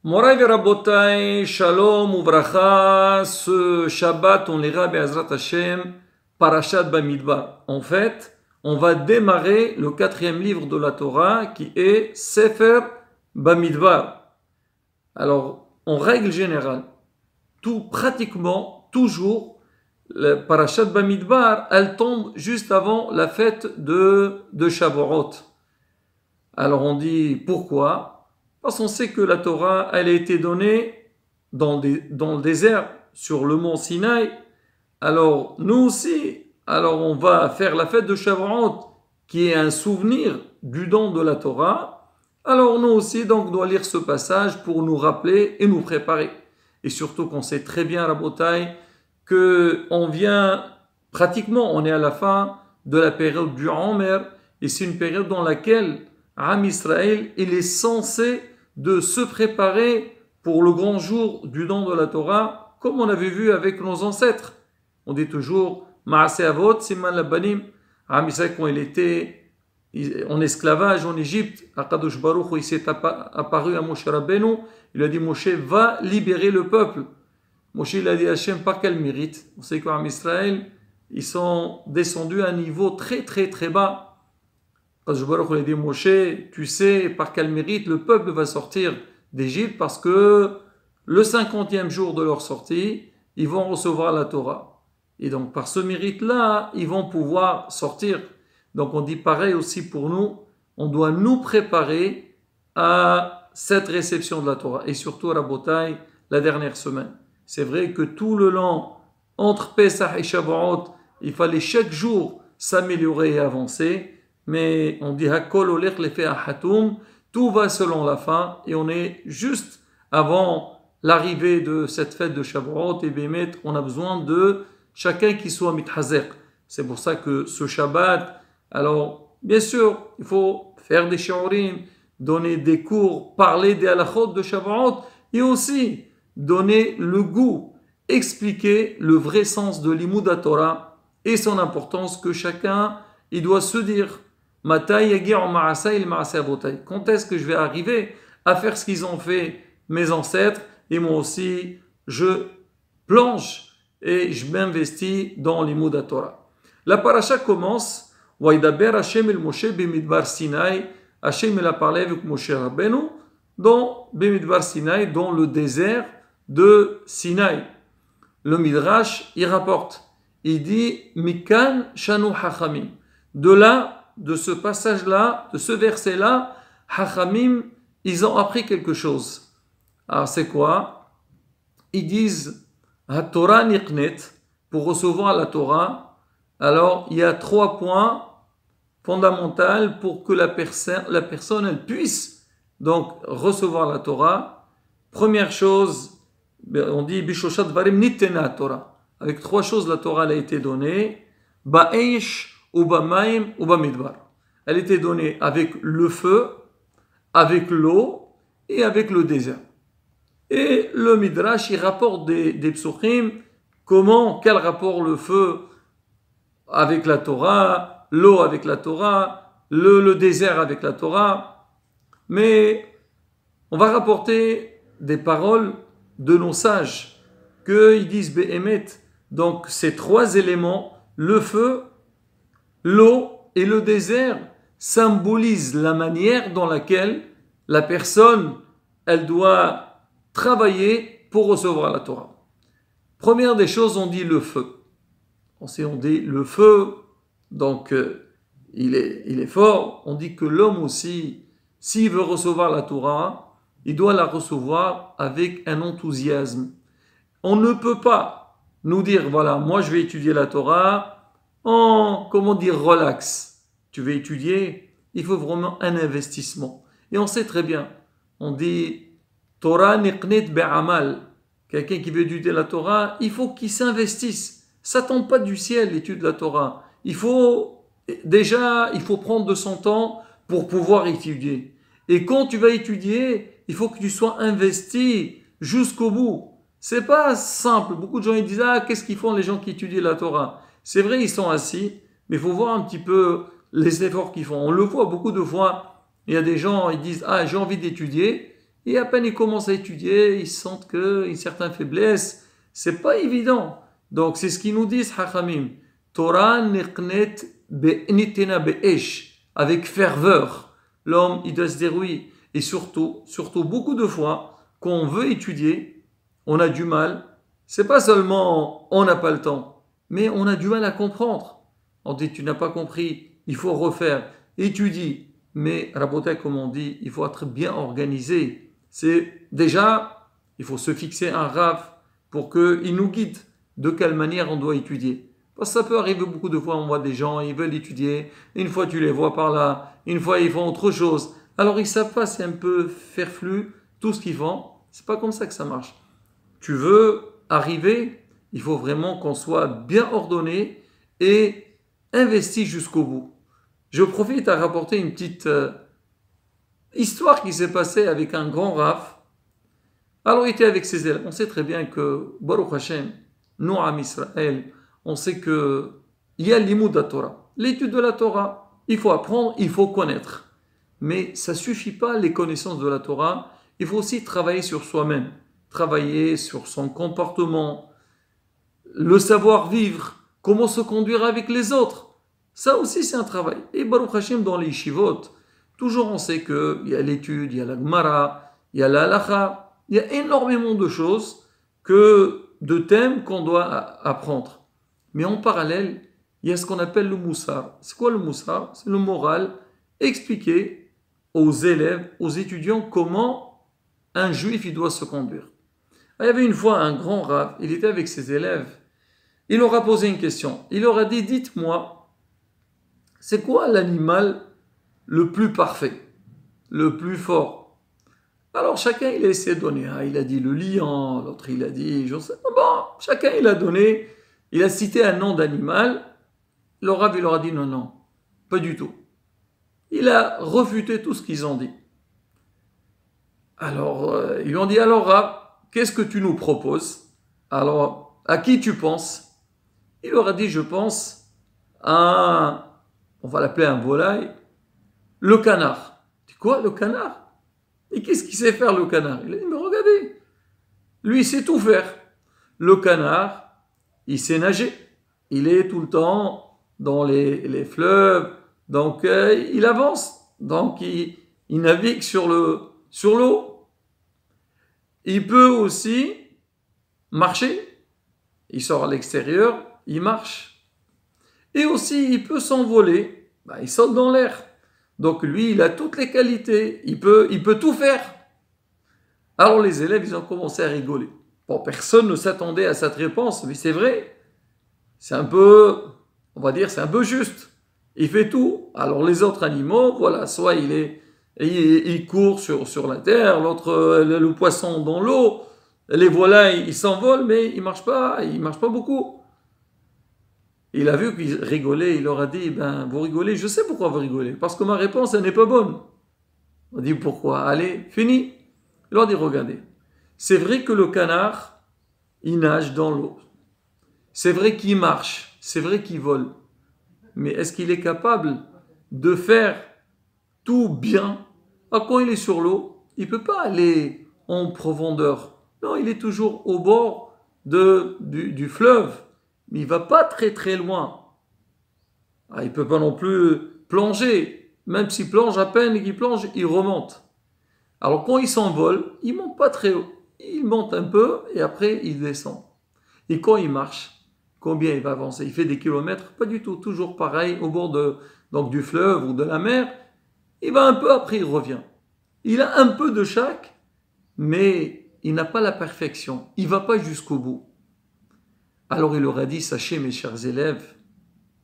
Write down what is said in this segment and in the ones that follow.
Moraï Rabotai, Shalom Uvracha, ce Shabbat, on lira Be'ezrat Hashem, Parashat Bamidbar. En fait, on va démarrer le 4e livre de la Torah qui est Sefer Bamidbar. Alors, en règle générale, pratiquement toujours, le Parashat Bamidbar, elle tombe juste avant la fête de Shavuot. Alors on dit pourquoi ? Parce qu'on sait que la Torah, elle a été donnée dans le désert, sur le mont Sinaï. Alors, nous aussi, on va faire la fête de Shavuot, qui est un souvenir du don de la Torah. Alors, nous aussi, donc, on doit lire ce passage pour nous rappeler et nous préparer. Et surtout qu'on sait très bien, Rabotai, qu'on vient, pratiquement, on est à la fin de la période du Homer, et c'est une période dans laquelle Am Israël, il est censé de se préparer pour le grand jour du don de la Torah, comme on avait vu avec nos ancêtres. On dit toujours Maaseh Avot, Siman Labanim. Am Israël, quand il était en esclavage en Égypte, Akadosh Baruch Hu, il s'est apparu à Moshe Rabbeinu, il a dit Moshe, va libérer le peuple. Moshe, il a dit Hachem, par quel mérite? On sait qu'Am Israël, ils sont descendus à un niveau très très très bas. Akadosh Baruch Hu a dit Moshe, tu sais par quel mérite le peuple va sortir d'Égypte, parce que le 50e jour de leur sortie, ils vont recevoir la Torah. Et donc par ce mérite-là, ils vont pouvoir sortir. Donc on dit pareil aussi pour nous, on doit nous préparer à cette réception de la Torah. Et surtout à Rabotai, la dernière semaine. C'est vrai que tout le long, entre Pesach et Shavuot, il fallait chaque jour s'améliorer et avancer. Mais on dit Hakol olech lefe ahatum, tout va selon la fin, et on est juste avant l'arrivée de cette fête de Shavuot, et Bémet, on a besoin de chacun qui soit mithazer. C'est pour ça que ce Shabbat, alors bien sûr, il faut faire des shiurim, donner des cours, parler des halachot de Shavuot, et aussi donner le goût, expliquer le vrai sens de l'Imud Torah et son importance que chacun, il doit se dire. Quand est-ce que je vais arriver à faire ce qu'ils ont fait mes ancêtres, et moi aussi je plonge et je m'investis dans l'Imud Torah. La paracha commence Vaidaber Hashem el Moshe b'midbar Sinaï. Hashem il a parlé avec Moshe Rabbeinu dans b'midbar Sinaï, dans le désert de Sinaï. Le Midrash il rapporte, il dit Mikan shanu hachamim. De là, de ce passage-là, de ce verset-là, Hachamim, ils ont appris quelque chose. Alors c'est quoi? Ils disent HaTorah niqnet, pour recevoir la Torah. Alors il y a 3 points fondamentaux pour que la personne elle puisse donc recevoir la Torah. Première chose, on dit Bishoshat Varim Nitena Torah. Avec 3 choses la Torah elle a été donnée. Ba'eish, Ubamaim, Ubamidbar. Elle était donnée avec le feu, avec l'eau et avec le désert. Et le Midrash, il rapporte des psuchim, quel rapport le feu avec la Torah, l'eau avec la Torah, le désert avec la Torah. Mais on va rapporter des paroles de nos sages, qu'ils disent Be'emet. Donc ces 3 éléments, le feu, l'eau et le désert, symbolisent la manière dans laquelle la personne, elle doit travailler pour recevoir la Torah. Première des choses, on dit le feu. On dit le feu, donc il est fort. On dit que l'homme aussi, s'il veut recevoir la Torah, il doit la recevoir avec un enthousiasme. On ne peut pas nous dire, voilà, moi je vais étudier la Torah, relax. Tu veux étudier, il faut vraiment un investissement. Et on sait très bien, on dit Torah niqnit be'amal. Quelqu'un qui veut étudier la Torah, il faut qu'il s'investisse. Ça ne tombe pas du ciel, l'étude de la Torah. Il faut prendre de son temps pour pouvoir étudier. Et quand tu vas étudier, il faut que tu sois investi jusqu'au bout. C'est pas simple. Beaucoup de gens ils disent qu'est-ce qu'ils font les gens qui étudient la Torah? C'est vrai, ils sont assis, mais il faut voir un petit peu les efforts qu'ils font. On le voit beaucoup de fois. Il y a des gens, ils disent j'ai envie d'étudier, Et à peine ils commencent à étudier, ils sentent une certaine faiblesse. C'est pas évident. Donc c'est ce qu'ils nous disent, Hachamim. Torah niqnet be'nitina be'esh. Avec ferveur. L'homme, il doit se dire oui. Et surtout, beaucoup de fois, quand on veut étudier, on a du mal. C'est pas seulement on n'a pas le temps, mais on a du mal à comprendre. On dit tu n'as pas compris, il faut refaire. Étudie. Mais Rabotai, comme on dit, il faut être bien organisé. C'est déjà, il faut se fixer un Rav pour qu'il nous guide de quelle manière on doit étudier. Parce que ça peut arriver beaucoup de fois, on voit des gens, ils veulent étudier, une fois tu les vois par là, une fois ils font autre chose. Alors ils ne savent pas, c'est un peu faire-flux, tout ce qu'ils font. C'est pas comme ça que ça marche. Tu veux arriver, il faut vraiment qu'on soit bien ordonné et investi jusqu'au bout. Je profite à rapporter une petite histoire qui s'est passée avec un grand Rav. Alors il était avec ses élèves. On sait très bien que, Baruch Hashem, nous, Am Israël, on sait qu'il y a l'imoud de la Torah. L'étude de la Torah, il faut apprendre, il faut connaître. Mais ça ne suffit pas les connaissances de la Torah. Il faut aussi travailler sur soi-même. Travailler sur son comportement, le savoir-vivre, comment se conduire avec les autres. Ça aussi, c'est un travail. Et Baruch Hashem, dans les shivot, toujours on sait qu'il y a l'étude, il y a la Gemara, il y a la halacha, il y a énormément de choses, de thèmes qu'on doit apprendre. Mais en parallèle, il y a ce qu'on appelle le moussar. C'est quoi le moussar? C'est le moral. Expliquer aux élèves, aux étudiants, comment un juif il doit se conduire. Il y avait une fois un grand rav, il était avec ses élèves, il leur a posé une question. Il leur a dit, dites-moi, c'est quoi l'animal le plus parfait, le plus fort? Alors chacun il a essayé de donner. Il a dit le lion, l'autre il a dit, je sais pas. Bon, chacun il a donné, il a cité un nom d'animal. Le rav il leur a dit non, pas du tout. Il a refuté tout ce qu'ils ont dit. Alors ils lui ont dit, alors rav, qu'est-ce que tu nous proposes? Alors à qui tu penses? Il leur a dit, je pense à on va l'appeler un volaille, le canard. Tu dis quoi, le canard? Et qu'est-ce qu'il sait faire, le canard? Il a dit, mais regardez, lui, il sait tout faire. Le canard, il sait nager. Il est tout le temps dans les fleuves. Donc, il avance. Donc, il navigue sur l'eau. Il peut aussi marcher. Il sort à l'extérieur, il marche. Et aussi, il peut s'envoler. Il saute dans l'air. Donc lui, il a toutes les qualités. Il peut tout faire. Alors les élèves, ils ont commencé à rigoler. Bon, personne ne s'attendait à cette réponse, mais c'est vrai. C'est un peu, on va dire, c'est un peu juste. Il fait tout. Alors les autres animaux, voilà, soit il court sur la terre, l'autre, le poisson dans l'eau. Les volailles, ils s'envolent, mais ils marchent pas beaucoup. Il a vu qu'ils rigolaient, il leur a dit, vous rigolez, je sais pourquoi vous rigolez, parce que ma réponse, elle n'est pas bonne. On dit, pourquoi? Allez, fini. Il leur a dit, regardez, c'est vrai que le canard, il nage dans l'eau. C'est vrai qu'il marche, c'est vrai qu'il vole. Mais est-ce qu'il est capable de faire tout bien? Quand il est sur l'eau, il ne peut pas aller en profondeur. Non, il est toujours au bord du fleuve. Mais il ne va pas très très loin. Il ne peut pas non plus plonger. Même s'il plonge à peine et qu'il plonge, il remonte. Alors quand il s'envole, il ne monte pas très haut. Il monte un peu et après il descend. Et quand il marche, combien il va avancer? Il fait des kilomètres? Pas du tout. Toujours pareil, au bord donc du fleuve ou de la mer. Il va un peu, après il revient. Il a un peu de chaque, mais il n'a pas la perfection. Il ne va pas jusqu'au bout. Alors il leur a dit, sachez mes chers élèves,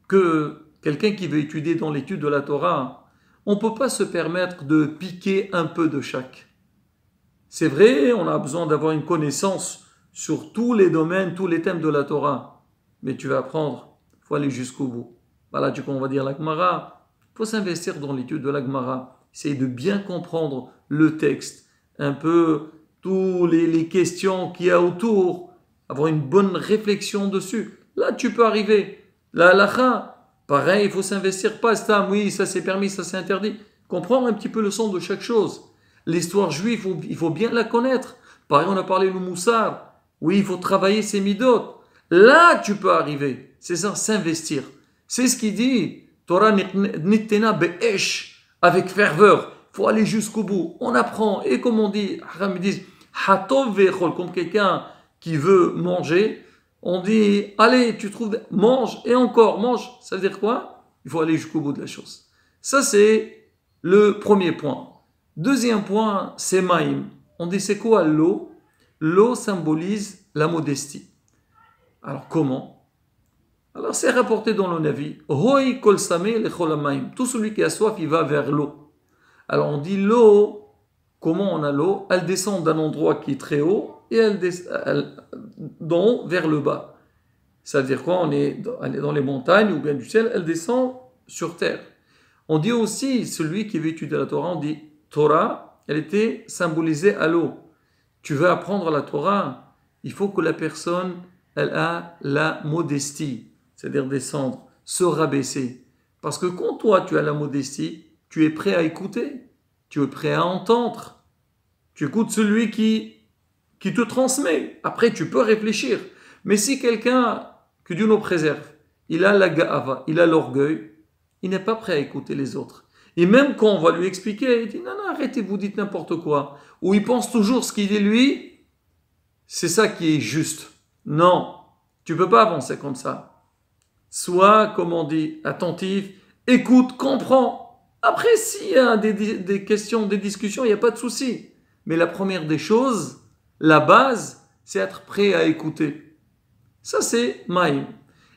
que quelqu'un qui veut étudier dans l'étude de la Torah, on ne peut pas se permettre de piquer un peu de chaque. C'est vrai, on a besoin d'avoir une connaissance sur tous les domaines, tous les thèmes de la Torah. Mais tu vas apprendre, il faut aller jusqu'au bout. Voilà, on va dire la Gemara. Il faut s'investir dans l'étude de la Gemara. Essayer de bien comprendre le texte, un peu toutes les questions qu'il y a autour, avoir une bonne réflexion dessus. Là, tu peux arriver. La halacha, pareil, il faut s'investir pas. Oui, ça c'est permis, ça c'est interdit. Comprendre un petit peu le sens de chaque chose. l'histoire juive, il faut bien la connaître. Pareil, on a parlé du moussard. Oui, il faut travailler ses midot. Là, tu peux arriver. C'est ça, s'investir. C'est ce qu'il dit. Torah nittena be'esh, avec ferveur. Il faut aller jusqu'au bout. On apprend. Et comme on dit, ils disent, hatov ve'echol, comme quelqu'un qui veut manger. On dit, allez, tu trouves, mange et encore, mange. Ça veut dire quoi? Il faut aller jusqu'au bout de la chose. Ça, c'est le premier point. Deuxième point, c'est maïm. On dit, c'est quoi l'eau? L'eau symbolise la modestie. Alors, comment? Alors, c'est rapporté dans le Navi. Hoi kol sameh lechol hamayim. Tout celui qui a soif, il va vers l'eau. Alors, on dit l'eau, comment on a l'eau? Elle descend d'un endroit qui est très haut et elle d'en haut vers le bas. Ça veut dire quoi? Elle est dans les montagnes ou bien du ciel, elle descend sur terre. On dit aussi, celui qui veut étudier la Torah, on dit Torah, elle était symbolisée à l'eau. Tu veux apprendre la Torah, il faut que la personne, elle a la modestie, c'est-à-dire descendre, se rabaisser. Parce que quand toi, tu as la modestie, tu es prêt à écouter, tu es prêt à entendre. Tu écoutes celui qui te transmet. Après, tu peux réfléchir. Mais si quelqu'un, que Dieu nous préserve, il a la ga'ava, il a l'orgueil, il n'est pas prêt à écouter les autres. Et même quand on va lui expliquer, il dit non, arrêtez, vous dites n'importe quoi. Ou il pense toujours ce qu'il dit lui, c'est ça qui est juste. Non, tu ne peux pas avancer comme ça. Sois, comme on dit, attentif, écoute, comprends. Après, s'il y a des questions, des discussions, il n'y a pas de souci. Mais la première des choses, la base, c'est être prêt à écouter. Ça, c'est maïm.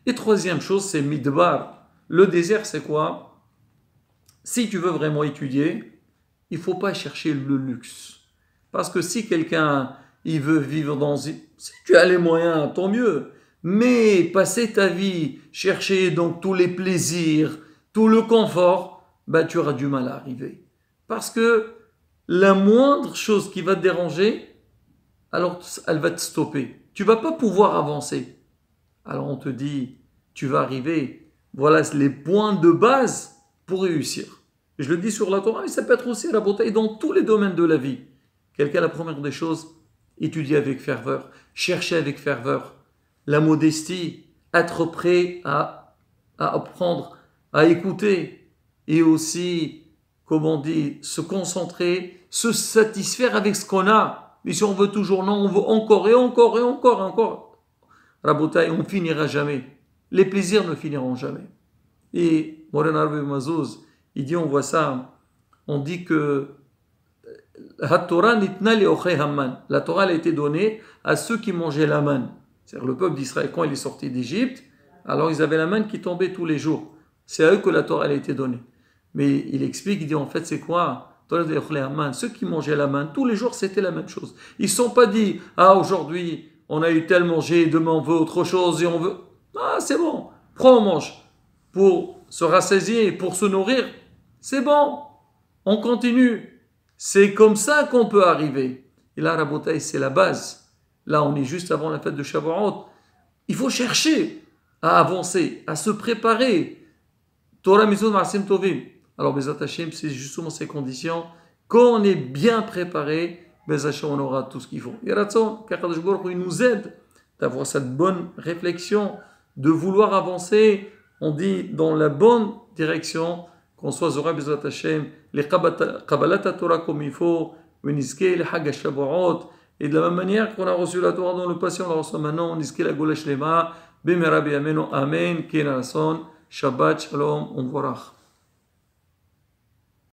Et troisième chose, c'est midbar. Le désert, c'est quoi? Si tu veux vraiment étudier, il ne faut pas chercher le luxe. Parce que si quelqu'un, il veut vivre dans... Si tu as les moyens, tant mieux. Mais passer ta vie, chercher donc tous les plaisirs, tout le confort, ben, tu auras du mal à arriver. Parce que la moindre chose qui va te déranger, alors elle va te stopper. Tu ne vas pas pouvoir avancer. Alors on te dit, tu vas arriver... Voilà les points de base pour réussir. Je le dis sur la Torah, mais ça peut être aussi la beauté dans tous les domaines de la vie. Quelqu'un, la première des choses, étudier avec ferveur, chercher avec ferveur, la modestie, être prêt à apprendre, à écouter, et aussi, comme on dit, se concentrer, se satisfaire avec ce qu'on a. Mais si on veut toujours, non, on veut encore et encore et encore et encore. Rabotaï, on ne finira jamais. Les plaisirs ne finiront jamais. Et Moren Arbe Mazouz, il dit, on voit ça, on dit que la Torah a été donnée à ceux qui mangeaient la manne. C'est-à-dire le peuple d'Israël, quand il est sorti d'Égypte, alors ils avaient la manne qui tombait tous les jours. C'est à eux que la Torah a été donnée. Mais il explique, il dit en fait c'est quoi? Ceux qui mangeaient la manne, tous les jours c'était la même chose. Ils ne se sont pas dit, ah aujourd'hui on a eu tel manger, demain on veut autre chose et on veut... Ah, c'est bon, prends, on mange. Pour se rassasier, pour se nourrir, c'est bon, on continue. C'est comme ça qu'on peut arriver. Et là, Rabotaï, c'est la base. Là, on est juste avant la fête de Shavuot. Il faut chercher à avancer, à se préparer. Torah Mizun Ma'asim Tovim. Alors, Bezat Hashem, c'est justement ces conditions. Quand on est bien préparé, Bezat Hashem, on aura tout ce qu'il faut. Et Ratzon, qu'Akadosh Baruch Hu, il nous aide d'avoir cette bonne réflexion, de vouloir avancer, on dit, dans la bonne direction, qu'on soit Zorah Bezrat Hashem, les Kabbalat Torah comme il faut, Veniske, les Hag Shavuot, et de la même manière qu'on a reçu la Torah dans le passé, on la reçoit maintenant, Veniske la Gola Shlema, Bimera B'Yameno, Amen, Ken Shabbat, Shalom, on vorach.